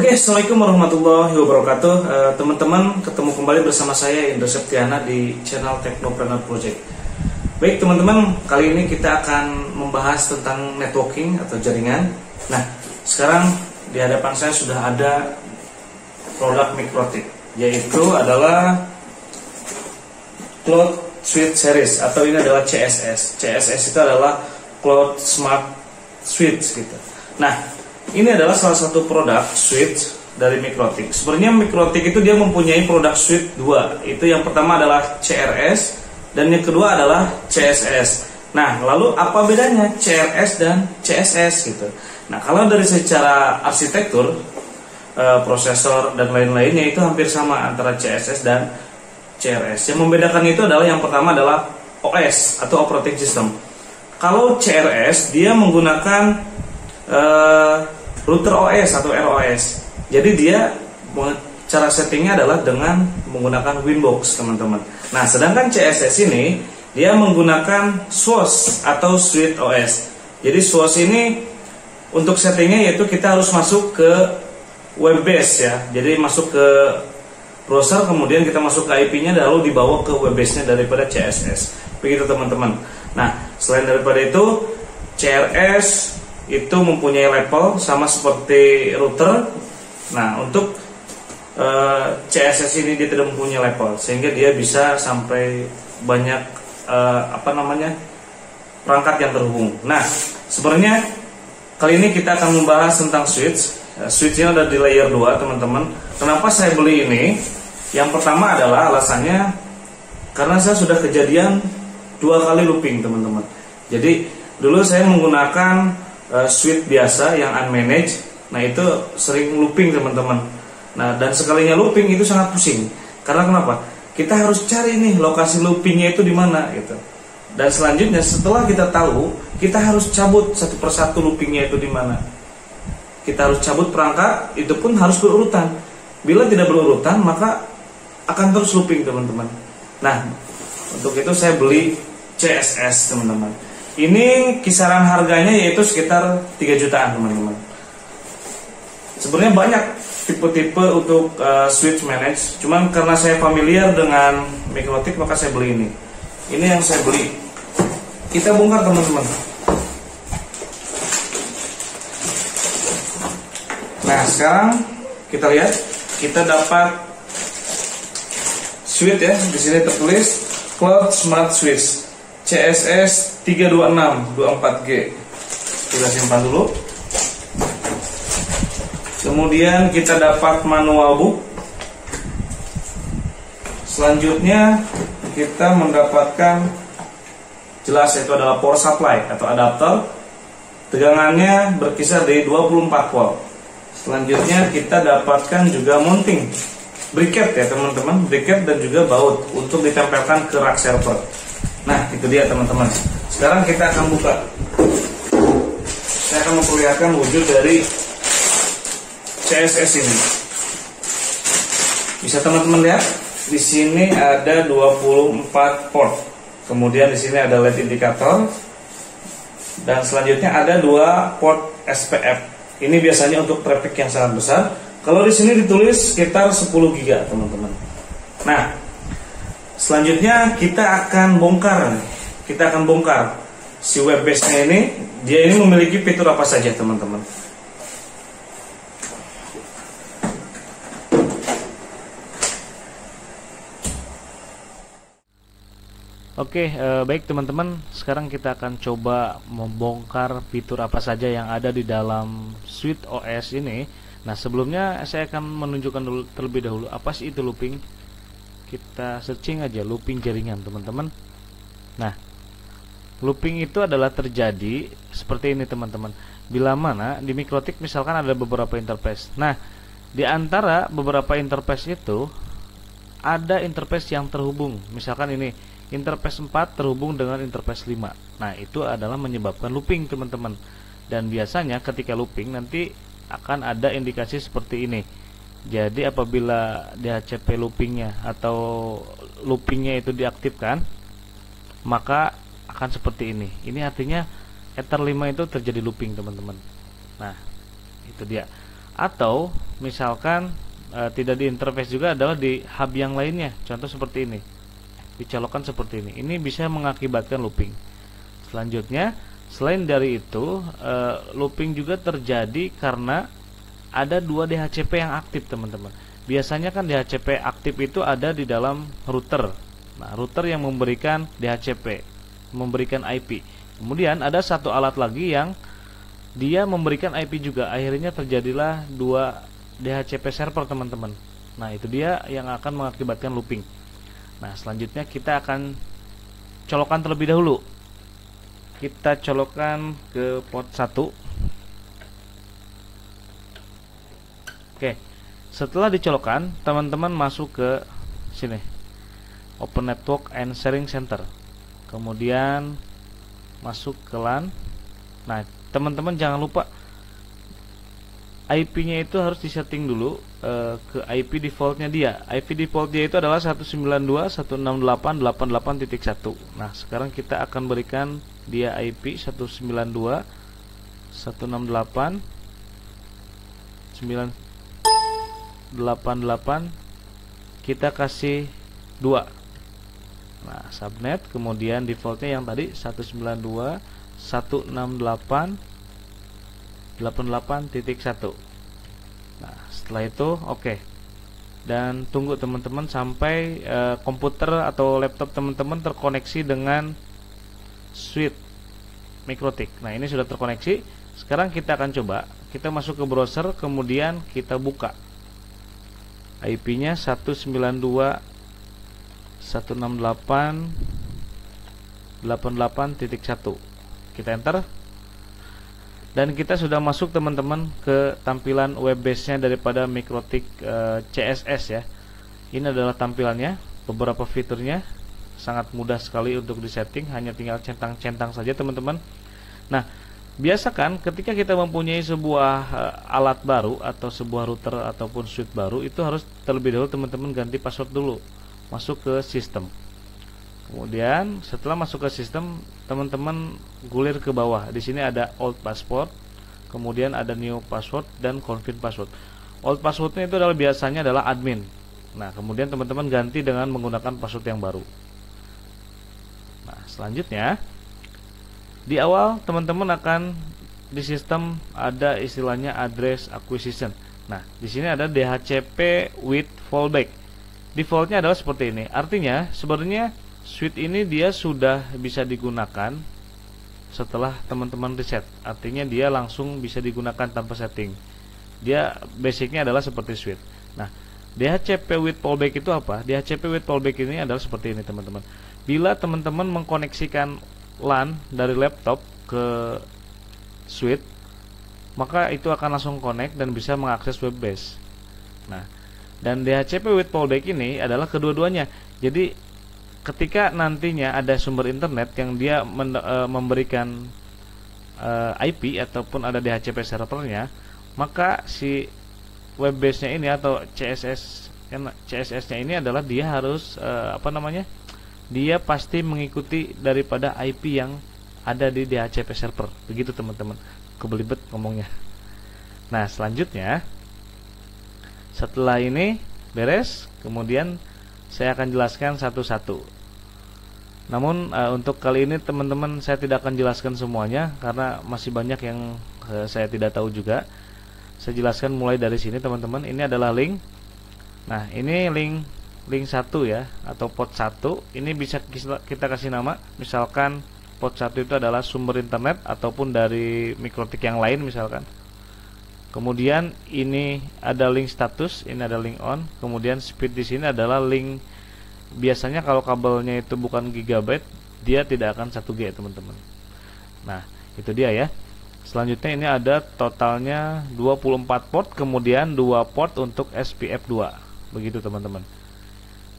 Oke, Assalamualaikum warahmatullahi wabarakatuh. Teman-teman, ketemu kembali bersama saya Indra Septiana di channel Technopreneur Project. Baik teman-teman, kali ini kita akan membahas tentang networking atau jaringan. Nah, sekarang di hadapan saya sudah ada produk Mikrotik, yaitu adalah Cloud Switch Series, atau ini adalah CSS. CSS itu adalah Cloud Smart Switch gitu. Nah, ini adalah salah satu produk switch dari Mikrotik. Sebenarnya Mikrotik itu dia mempunyai produk switch dua. Itu yang pertama adalah CRS dan yang kedua adalah CSS. Nah, lalu apa bedanya CRS dan CSS gitu? Nah, kalau dari secara arsitektur, prosesor dan lain-lainnya itu hampir sama antara CSS dan CRS. Yang membedakan itu adalah yang pertama adalah OS atau operating system. Kalau CRS dia menggunakan router OS atau ROS. Jadi dia cara settingnya adalah dengan menggunakan Winbox, teman-teman. Nah, sedangkan CSS ini dia menggunakan SWOS atau Suite OS. Jadi SWOS ini untuk settingnya yaitu kita harus masuk ke web base ya. Jadi masuk ke browser, kemudian kita masuk ke IP-nya lalu dibawa ke web base-nya daripada CSS. Begitu teman-teman. Nah, selain daripada itu CRS itu mempunyai level sama seperti router. Nah, untuk CSS ini dia tidak mempunyai level, sehingga dia bisa sampai banyak perangkat yang terhubung. Nah, sebenarnya kali ini kita akan membahas tentang switch. Switchnya ada di layer 2, teman-teman. Kenapa saya beli ini? Yang pertama adalah alasannya karena saya sudah kejadian 2 kali looping, teman-teman. Jadi dulu saya menggunakan switch biasa yang unmanaged. Nah, itu sering looping, teman-teman. Nah, dan sekalinya looping itu sangat pusing. Karena kenapa? Kita harus cari nih lokasi loopingnya itu di mana gitu. Dan selanjutnya setelah kita tahu, kita harus cabut satu persatu loopingnya itu di mana. Kita harus cabut perangkat, itu pun harus berurutan. Bila tidak berurutan, maka akan terus looping, teman-teman. Nah, untuk itu saya beli CSS, teman-teman. Ini kisaran harganya yaitu sekitar 3 jutaan, teman-teman. Sebenarnya banyak tipe-tipe untuk switch manage. Cuman karena saya familiar dengan Mikrotik, maka saya beli ini. Ini yang saya beli. Kita bongkar, teman-teman. Nah, sekarang kita lihat, kita dapat switch ya. Di sini tertulis Cloud Smart Switch CSS 32624G. Kita simpan dulu. Kemudian kita dapat manual book. Selanjutnya kita mendapatkan jelas yaitu adalah power supply atau adapter. Tegangannya berkisar dari 24 volt. Selanjutnya kita dapatkan juga mounting bracket ya, teman-teman, bracket dan juga baut untuk ditempelkan ke rak server. Nah, itu dia, teman-teman. Sekarang kita akan buka. Saya akan memperlihatkan wujud dari CSS ini. Bisa teman-teman lihat, di sini ada 24 port. Kemudian di sini ada LED indikator. Dan selanjutnya ada 2 port SPF. Ini biasanya untuk traffic yang sangat besar. Kalau di sini ditulis sekitar 10 GB, teman-teman. Nah, selanjutnya kita akan bongkar. Kita akan bongkar si web base-nya ini. Dia ini memiliki fitur apa saja, teman-teman. Oke, baik teman-teman. Sekarang kita akan coba membongkar fitur apa saja yang ada di dalam Suite OS ini. Nah, sebelumnya saya akan menunjukkan dulu terlebih dahulu apa sih itu looping. Kita searching aja looping jaringan, teman-teman. Nah, looping itu adalah terjadi seperti ini, teman-teman. Bila mana di Mikrotik misalkan ada beberapa interface. Nah, di antara beberapa interface itu ada interface yang terhubung. Misalkan ini interface 4 terhubung dengan interface 5. Nah, itu adalah menyebabkan looping, teman-teman. Dan biasanya ketika looping nanti akan ada indikasi seperti ini. Jadi apabila DHCP loopingnya atau loopingnya itu diaktifkan, maka akan seperti ini. Ini artinya Ether 5 itu terjadi looping, teman-teman. Nah, itu dia. Atau misalkan tidak diinterface juga adalah di hub yang lainnya. Contoh seperti ini, dicolokkan seperti ini. Ini bisa mengakibatkan looping. Selanjutnya, selain dari itu, looping juga terjadi karena ada 2 DHCP yang aktif, teman-teman. Biasanya kan DHCP aktif itu ada di dalam router. Nah, router yang memberikan DHCP, memberikan IP. Kemudian ada satu alat lagi yang dia memberikan IP juga. Akhirnya terjadilah 2 DHCP server, teman-teman. Nah, itu dia yang akan mengakibatkan looping. Nah, selanjutnya kita akan colokan terlebih dahulu. Kita colokkan ke port 1. Oke. Setelah dicolokkan, teman-teman masuk ke sini. Open Network and Sharing Center. Kemudian masuk ke LAN. Nah, teman-teman jangan lupa IP-nya itu harus disetting dulu ke IP defaultnya dia. IP default dia itu adalah 192.168.88.1. Nah, sekarang kita akan berikan dia IP 192.168.988. Kita kasih 2. Nah, subnet, kemudian defaultnya yang tadi 192.168.88.1. Nah, setelah itu oke. Dan tunggu teman-teman sampai komputer atau laptop teman-teman terkoneksi dengan suite MikroTik. Nah, ini sudah terkoneksi. Sekarang kita akan coba. Kita masuk ke browser, kemudian kita buka. IP-nya 192.168.88.1. Kita enter. Dan kita sudah masuk teman-teman ke tampilan web base-nya daripada MikroTik CSS ya. Ini adalah tampilannya, beberapa fiturnya sangat mudah sekali untuk disetting, hanya tinggal centang-centang saja teman-teman. Nah, biasakan ketika kita mempunyai sebuah alat baru atau sebuah router ataupun suite baru, itu harus terlebih dahulu teman-teman ganti password dulu. Masuk ke sistem. Kemudian setelah masuk ke sistem, teman-teman gulir ke bawah. Di sini ada old password, kemudian ada new password dan confirm password. Old passwordnya itu adalah biasanya adalah admin. Nah, kemudian teman-teman ganti dengan menggunakan password yang baru. Nah, selanjutnya di awal teman-teman akan di sistem ada istilahnya address acquisition. Nah, di sini ada DHCP with fallback. Defaultnya adalah seperti ini. Artinya sebenarnya suite ini dia sudah bisa digunakan setelah teman-teman reset. Artinya dia langsung bisa digunakan tanpa setting. Dia basicnya adalah seperti suite. Nah, DHCP with fallback itu apa? DHCP with fallback ini adalah seperti ini teman-teman. Bila teman-teman mengkoneksikan LAN dari laptop ke suite, maka itu akan langsung connect dan bisa mengakses web base. Nah, dan DHCP with fallback ini adalah kedua-duanya. Jadi ketika nantinya ada sumber internet yang dia memberikan IP ataupun ada DHCP servernya, maka si web base-nya ini atau CSS-nya ini adalah dia harus dia pasti mengikuti daripada IP yang ada di DHCP server. Begitu teman-teman. Kebelibet ngomongnya. Nah, selanjutnya setelah ini beres, kemudian saya akan jelaskan satu-satu. Namun untuk kali ini teman-teman saya tidak akan jelaskan semuanya karena masih banyak yang saya tidak tahu juga. Saya jelaskan mulai dari sini teman-teman. Ini adalah link. Nah, ini link 1 ya, atau port 1. Ini bisa kita kasih nama. Misalkan port 1 itu adalah sumber internet ataupun dari MikroTik yang lain misalkan. Kemudian ini ada link status, ini ada link on. Kemudian speed di sini adalah link. Biasanya kalau kabelnya itu bukan gigabyte, dia tidak akan 1G teman-teman. Nah, itu dia ya. Selanjutnya ini ada totalnya 24 port, kemudian 2 port untuk SPF2. Begitu teman-teman.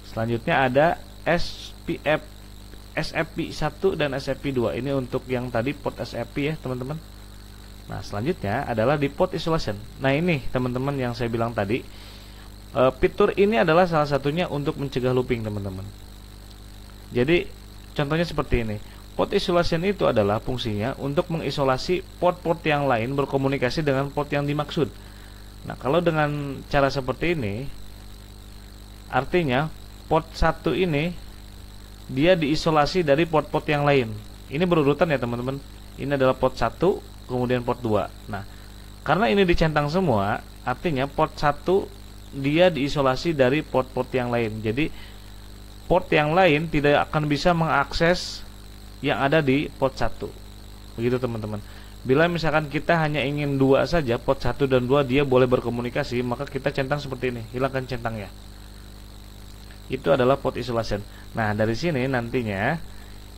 Selanjutnya ada SFP1 dan SFP2. Ini untuk yang tadi port SFP ya teman-teman. Nah, selanjutnya adalah di port isolation. Nah, ini teman-teman yang saya bilang tadi, fitur ini adalah salah satunya untuk mencegah looping teman-teman. Jadi contohnya seperti ini. Port isolation itu adalah fungsinya untuk mengisolasi port-port yang lain berkomunikasi dengan port yang dimaksud. Nah, kalau dengan cara seperti ini, artinya port 1 ini dia diisolasi dari port-port yang lain. Ini berurutan ya teman-teman. Ini adalah port 1, kemudian port 2. Nah, karena ini dicentang semua, artinya port 1 dia diisolasi dari port-port yang lain. Jadi port yang lain tidak akan bisa mengakses yang ada di port 1. Begitu teman-teman. Bila misalkan kita hanya ingin 2 saja, port 1 dan 2 dia boleh berkomunikasi, maka kita centang seperti ini, hilangkan centangnya. Itu adalah port isolation. Nah, dari sini nantinya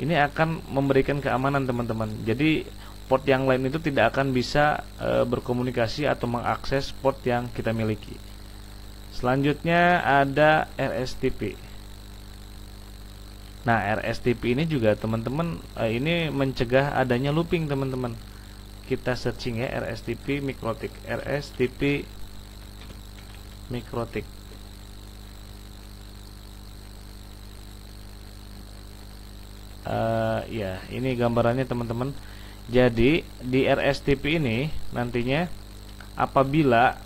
ini akan memberikan keamanan teman-teman. Jadi port yang lain itu tidak akan bisa berkomunikasi atau mengakses port yang kita miliki. Selanjutnya ada RSTP. Nah, RSTP ini juga teman-teman ini mencegah adanya looping teman-teman. Kita searching ya, RSTP MikroTik. RSTP MikroTik. Ya, ini gambarannya teman-teman. Jadi di RSTP ini nantinya apabila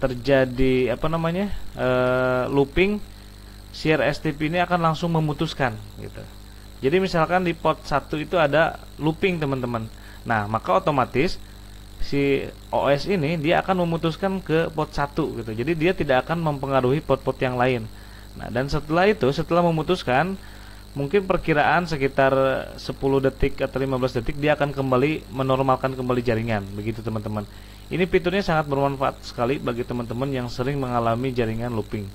terjadi looping, si RSTP ini akan langsung memutuskan gitu. Jadi misalkan di port 1 itu ada looping teman-teman. Nah, maka otomatis si OS ini dia akan memutuskan ke port 1 gitu. Jadi dia tidak akan mempengaruhi port-port yang lain. Nah, dan setelah itu, setelah memutuskan, mungkin perkiraan sekitar 10 detik atau 15 detik dia akan kembali menormalkan kembali jaringan. Begitu teman-teman. Ini fiturnya sangat bermanfaat sekali bagi teman-teman yang sering mengalami jaringan looping.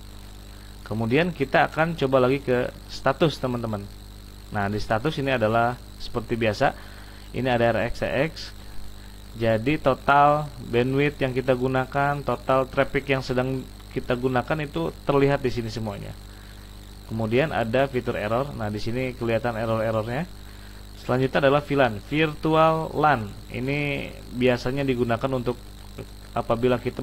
Kemudian kita akan coba lagi ke status teman-teman. Nah, di status ini adalah seperti biasa. Ini ada RxCX. Jadi total bandwidth yang kita gunakan, total traffic yang sedang kita gunakan itu terlihat di sini semuanya. Kemudian ada fitur error. Nah, di sini kelihatan error-errornya. Selanjutnya adalah VLAN, Virtual LAN. Ini biasanya digunakan untuk apabila kita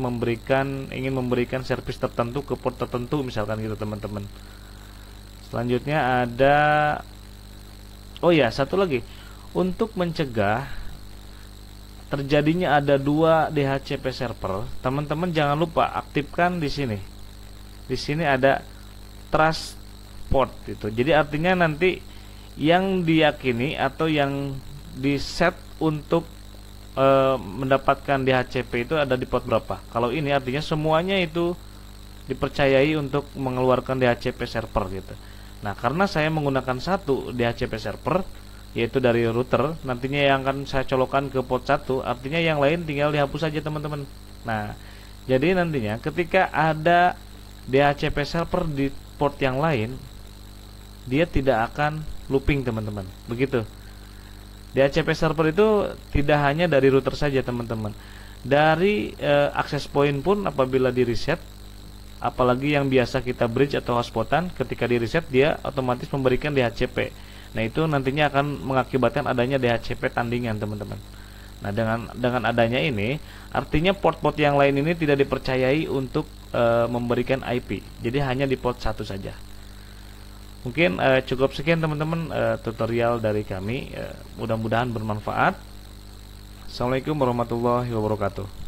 ingin memberikan servis tertentu ke port tertentu, misalkan gitu teman-teman. Selanjutnya ada, satu lagi, untuk mencegah terjadinya ada 2 DHCP server, teman-teman jangan lupa aktifkan di sini. Di sini ada trust port itu. Jadi artinya nanti yang diyakini atau yang di set untuk mendapatkan DHCP itu ada di port berapa. Kalau ini artinya semuanya itu dipercayai untuk mengeluarkan DHCP server gitu. Nah, karena saya menggunakan satu DHCP server, yaitu dari router, nantinya yang akan saya colokkan ke port 1, artinya yang lain tinggal dihapus saja teman-teman. Nah, jadi nantinya ketika ada DHCP server di port yang lain, dia tidak akan looping teman-teman. Begitu. DHCP server itu tidak hanya dari router saja teman-teman. Dari access point pun apabila di reset, apalagi yang biasa kita bridge atau hotspotan, ketika di reset dia otomatis memberikan DHCP. Nah, itu nantinya akan mengakibatkan adanya DHCP tandingan teman-teman. Nah, dengan adanya ini, artinya port-port yang lain ini tidak dipercayai untuk memberikan IP. Jadi hanya di port 1 saja. Mungkin cukup sekian teman-teman tutorial dari kami. Mudah-mudahan bermanfaat. Assalamualaikum warahmatullahi wabarakatuh.